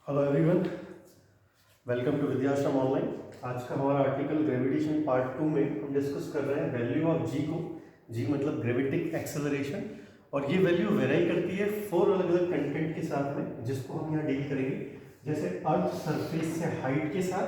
Hello everyone, welcome to Vidyashram online. आज का हमारा आर्टिकल ग्रेविटेशन पार्ट 2 में हम डिस्कस कर रहे हैं वैल्यू ऑफ जी को। जी मतलब ग्रेविटिक एक्सेलरेशन, और ये वैल्यू वेरी करती है 4 अलग अलग कंटेंट के साथ में, जिसको हम यहाँ डील करेंगे। जैसे अर्थ सरफेस से हाइट के साथ,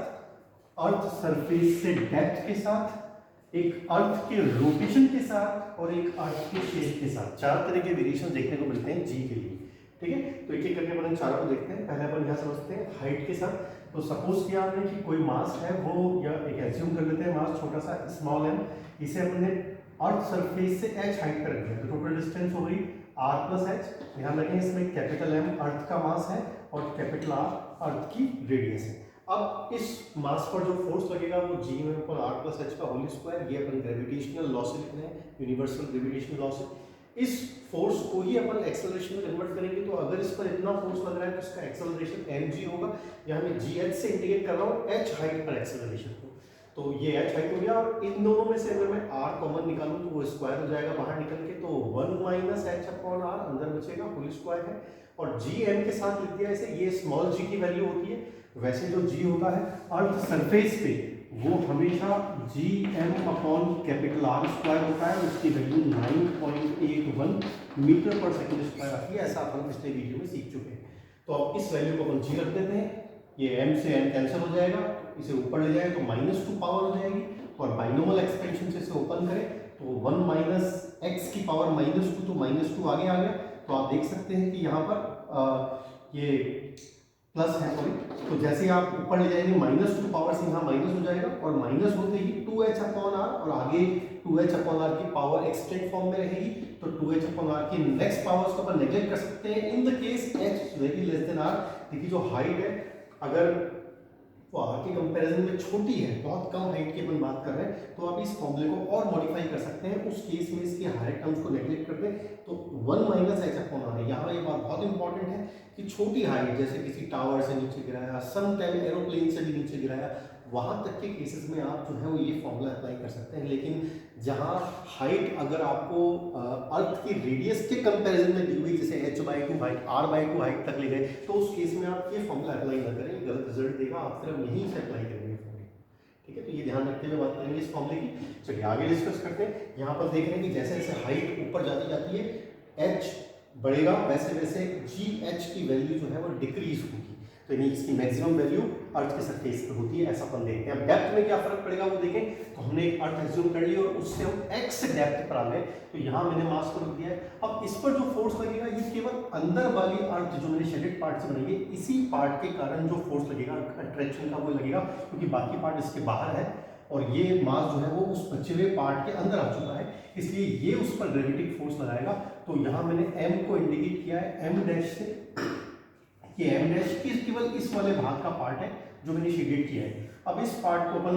अर्थ सरफेस से डेप्थ के साथ, एक अर्थ के रोटेशन के साथ और एक अर्थ के शेप के साथ। 4 तरह के वेरिएशन देखने को मिलते हैं जी के लिए। ठीक है, तो एक एक करके अपन चारों को देखते हैं। पहले अपन यहाँ समझते हैं हाइट के साथ। तो सपोज किया आपने कि कोई मास है वो, या एक एज्यूम कर लेते हैं मास छोटा सा स्मॉल एम, इसे अपन ने अर्थ सरफेस से h हाइट पर रख दिया, तो टोटल डिस्टेंस हो गई r प्लस h। ध्यान रखें इसमें कैपिटल M अर्थ का मास है और कैपिटल R अर्थ की रेडियस है। अब इस मास पर जो फोर्स लगेगा वो g में ऊपर r प्लस h का होल स्क्वायर, ये अपन ग्रेविटेशनल लॉ से लिख रहे हैं, यूनिवर्सल ग्रेविटेशनल लॉ से। इस फोर्स को ही अपन एक्सेलरेशन में कन्वर्ट करेंगे। तो अगर इस पर इतना फोर्स लग रहा है तो इसका एक्सेलरेशन mg होगा। यहाँ मैं gh से इंडिकेट कर रहा हूँ h हाइट पर एक्सेलरेशन को। तो ये h हाइट हो गया, और इन दोनों में से अगर मैं r कॉमन निकालूं तो वो स्क्वायर हो जाएगा बाहर निकल के, तो 1 माइनस h अपॉन r अंदर बचेगा, होल स्क्वायर है। और gm के साथ लिख दिया ऐसे, ये स्मॉल g की वैल्यू होती है। वैसे जो g होता है अर्थ सरफेस पे, वो हमेशा gm upon capital R square होता है। उसकी वैल्यू 9.81 मीटर पर सेकंड स्क्वायर आती है, ऐसा अपन पिछले वीडियो में सीख चुके हैं। तो अब इस वैल्यू को अपन g रख देते हैं। ये m से n कैंसिल हो जाएगा, इसे ऊपर ले जाए तो -2 पावर हो जाएगी, और बाइनोमियल एक्सपेंशन से इसे ओपन करें तो 1 माइनस x की पावर -2, तो -2 आगे आ गया। तो आप देख सकते हैं कि यहाँ पर ये प्लस है, सॉरी। तो जैसे आप ऊपर ले जाएंगे -2 पावर से यहाँ माइनस हो जाएगा, और माइनस होते ही 2h अपॉन r, और आगे 2h अपॉन r की पावर एक्सटेंड फॉर्म में रहेगी। तो 2h अपॉन r की नेक्स्ट पावर्स को अपन नेगलेक्ट कर सकते हैं in the case h very less than r। देखिए जो हाइट है, अगर वो r के कंपैरिजन में छोटी है, बहुत कम हाइट की अपन बात कर रहे हैं, तो आप इस फॉर्मूले को और मॉडिफाई कर सकते हैं। उस केस में इसके हायर टर्म्स को नेगलेक्ट कर दें तो 1 माइनस h अपॉन r है। यहाँ ये बात बहुत इंपॉर्टेंट है कि छोटी हाइट, जैसे किसी टावर से नीचे गिराया, सम टाइम एरोप्लेन से भी नीचे गिराया, वहां तक के केसेस में आप जो है वो ये फॉर्मूला अप्लाई कर सकते हैं। लेकिन जहां हाइट अगर आपको अर्थ की रेडियस के कंपैरिजन में दी हुई, जैसे h/2 हाइट, r/2 हाइट तक ले गए, तो उस केस में आप ये फॉर्मूला अप्लाई ना करें, गलत रिजल्ट देगा। आप सिर्फ यहीं से अप्लाई करेंगे फॉर्मूला। ठीक है, तो ये ध्यान रखते हुए बात करेंगे इस फॉर्मूले की। चलिए आगे डिस्कस करते हैं। यहाँ पर देख रहे हैं कि जैसे जैसे हाइट ऊपर जाती जाती है, h बढ़ेगा, वैसे वैसे gh की वैल्यू जो है वो डिक्रीज होगी। तो यानी इसकी मैक्सिमम वैल्यू अर्थ के सरफेस पे होती है, ऐसा अपन देखते हैं। अब डेप्थ में क्या फर्क पड़ेगा वो देखें। तो हमने एक अर्थ एज्यूम कर ली और उससे हम x डेप्थ पर आ गए, तो यहाँ मैंने मास को रख दिया है। अब इस पर जो फोर्स लगेगा ये केवल अंदर वाली अर्थ जो मैंने शेडेड पार्ट से बनाई है, इसी पार्ट के कारण जो फोर्स लगेगा, अट्रैक्शन का वो लगेगा, क्योंकि बाकी पार्ट इसके बाहर है और ये मास जो है वो उस बचे हुए पार्ट के अंदर आ चुका है, इसलिए ये उस पर ग्रेविटिक फोर्स लगाएगा। तो यहाँ मैंने m को इंडिकेट किया है m डैश से। ये m डैश केवल इस वाले भाग का पार्ट है जो मैंने शेडेड किया है। अब इस पार्ट को अपन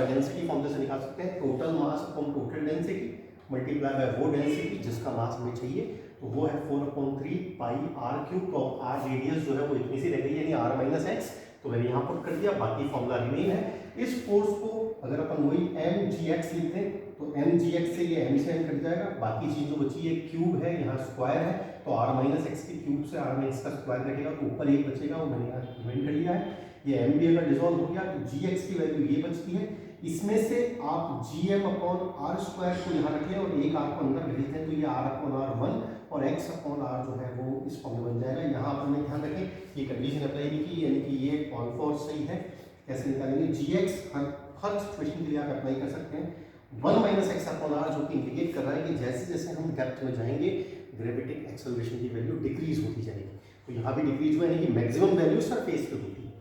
डेंसिटी फॉर्मूले से निकाल सकते हैं। Total mass upon total density multiply by वो डेंसिटी जिसका मास हमें चाहिए, तो वो है 4/3 पाई r3। तो r रेडियस जो है वो इतनी सी रह गई, यानी r माइनस एक्स। तो मैंने यहाँ पुट कर दिया, बाकी फॉर्मूला रिमेन है। इस फोर्स को अगर अपन वही mgx लिखते हैं तो mgx से ये m से m कट जाएगा, बाकी चीज जो बची है क्यूब है, यहाँ स्क्वायर है, तो r माइनस एक्स के क्यूब से r माइनस का स्क्वायर कटेगा, तो ऊपर एक बचेगा, वो मैंने यहाँ रिमेंड कर लिया है। ये m भी अगर डिसॉल्व हो गया तो gx की वैल्यू ये बचती है। इसमें से आप gm अपॉन r स्क्वायर को यहाँ रखें और एक r को अंदर भेज दें, तो ये r अपॉन r 1 और x अपॉन r जो है वो इस फॉर्म में बन जाएगा। यहाँ आपने ध्यान रखें ये कंडीशन अप्लाई नहीं की, यानी कि ये ऑल फॉर सही है। कैसे निकालेंगे? gx हर सिचुएशन के लिए आप अप्लाई कर सकते हैं। 1 माइनस एक्स अपॉन r जो कि इंडिकेट कर रहा है कि जैसे जैसे हम डेप्थ में जाएंगे ग्रेविटिक एक्सेलरेशन की वैल्यू डिक्रीज होती जाएगी। तो यहाँ भी डिक्रीज हुआ, यानी कि मैक्सिमम वैल्यू सरफेस पे होती है।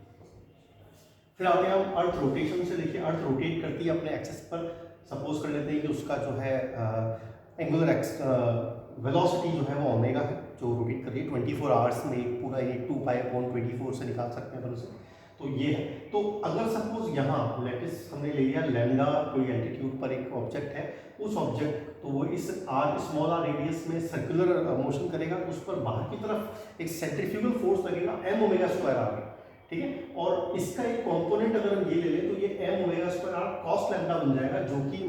फिर आते हैं हम अर्थ रोटेशन से। देखिए अर्थ रोटेट करती है अपने एक्सेस पर। सपोज कर लेते हैं कि उसका जो है एंगुलर वेलोसिटी जो है वो ओमेगा है, जो रोटेट कर रही है 24 आवर्स में। एक पूरा ये 2 पाई अपॉन 24 से निकाल सकते हैं उसे। तो ये है। तो अगर सपोज यहाँ लेटिस हमने ले लिया लैम्डा, कोई एल्टीट्यूड पर एक ऑब्जेक्ट है, उस ऑब्जेक्ट तो वो इस r स्मॉल r रेडियस में सर्कुलर मोशन करेगा, तो उस पर बाहर की तरफ एक सेंट्रीफ्यूगल फोर्स लगेगा m ओमेगा स्क्वायर r। ठीक है, और इसका एक कंपोनेंट अगर हम ये ले लें तो ये m omega square r cos lambda बन जाएगा, जो कि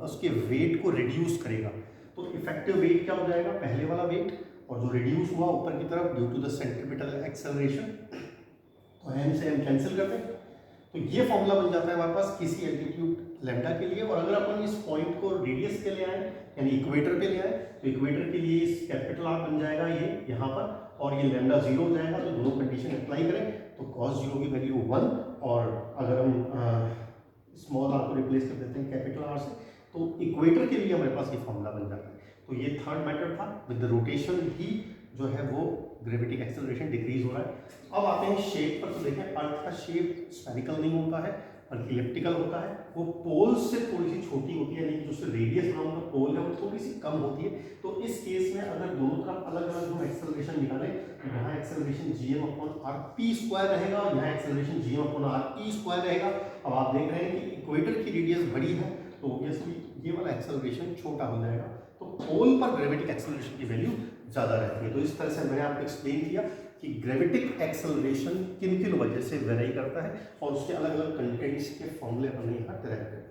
उसके वेट को रिड्यूस करेगा। तो इफेक्टिव वेट क्या हो जाएगा? पहले वाला वेट, और जो रिड्यूस हुआ ऊपर की तरफ due to the centripetal acceleration, तो m से m कैंसिल कर दें, तो ये फॉर्मूला बन जाता है हमारे पास किसी एल्टीट्यूड लैम्डा के लिए। और अगर अपन इस पॉइंट को रेडियस पे ले आए यानी इक्वेटर पे ले आए, तो इक्वेटर के लिए इस कैपिटल R बन जाएगा ये यहाँ पर, और ये लैम्डा 0 हो जाएगा। तो दोनों कंडीशन अप्लाई करें तो cos 0 की वैल्यू 1, और अगर हम स्मॉल r को रिप्लेस कर देते हैं कैपिटल R से, तो इक्वेटर के लिए हमारे पास ये फॉर्मूला बन जाता है। तो ये थर्ड मेथड था। विद द रोटेशन ही जो है वो ग्रेविटिक एक्सेलरेशन डिक्रीज हो रहा है। अब आते हैं शेप पर, तो देखें अर्थ का शेप स्फेरिकल नहीं होता है बल्कि इलिप्टिकल होता है। वो पोल से थोड़ी सी छोटी होती है, यानी कि जो उससे रेडियस अराउंड का पोल है वो थोड़ी सी कम होती है। तो इस केस में अगर दोनों तरफ अलग अलग हम एक्सेलरेशन निकालें, तो यहाँ एक्सेलरेशन gm/r² रहेगा और यहाँ एक्सेलरेशन gm/r² रहेगा। अब आप देख रहे हैं कि इक्वेटर की रेडियस बड़ी है, तो ऑब्वियसली ये वाला एक्सेलरेशन छोटा हो जाएगा। तो पोल पर ग्रेविटिक एक्सेलरेशन की वैल्यू ज़्यादा रहती है। तो इस तरह से मैंने आपको एक्सप्लेन किया कि ग्रेविटिक एक्सेलरेशन किन किन वजह से वेरी करता है, और उसके अलग अलग कंटेंट्स के फॉर्मूले हमने यहाँ डिराइव कर दिए।